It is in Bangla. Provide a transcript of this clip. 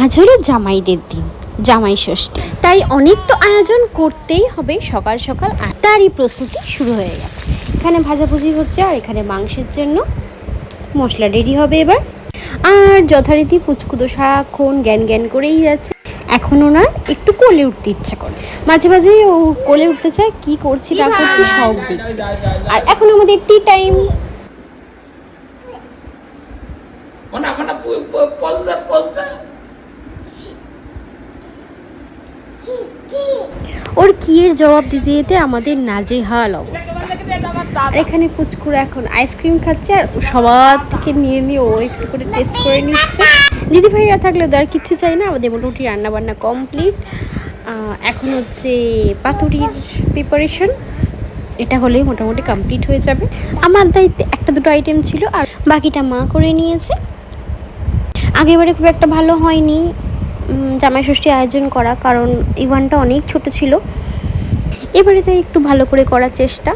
আজ হলো জামাইদের দিন, জামাই ষষ্ঠী, তাই অনেক তো আয়োজন করতেই হবে। সকাল সকাল তারই প্রস্তুতি শুরু হয়ে গেছে। এখানে ভাজাভুজি হচ্ছে আর এখানে মাংসের জন্য মশলা রেডি হবে এবার। আর যথারীতি পুচকুদো সারাক্ষণ জ্ঞান জ্ঞান করেই যাচ্ছে। এখন ওনার একটু কোলে উঠতে ইচ্ছা করছে, মাঝে মাঝে ও কোলে উঠতে চায়। কি করছি না করছি সব দিক। আর এখন আমাদের টি টাইম। ওর কি এর জবাব দিতে দিতে আমাদের নাজেহাল অবস্থা। আর এখানে পুচকুরা এখন আইসক্রিম খাচ্ছে আর সবার থেকে নিয়ে নিয়ে ও একটু করে টেস্ট করে নিচ্ছে। দিদি ভাইরা থাকলে ওদের আর কিচ্ছু চাই না। আমাদের মোটামুটি রান্নাবান্না কমপ্লিট। এখন হচ্ছে পাতুরির প্রিপারেশন, এটা হলেই মোটামুটি কমপ্লিট হয়ে যাবে। আমার দায়িত্বে একটা দুটো আইটেম ছিল আর বাকিটা মা করে নিয়েছে। আগেবারে খুব একটা ভালো হয়নি জামাই ষষ্ঠী আয়োজন করা, কারণ ইভেন্টটা অনেক ছোট ছিল। এবারে তাই একটু ভালো করে করার চেষ্টা।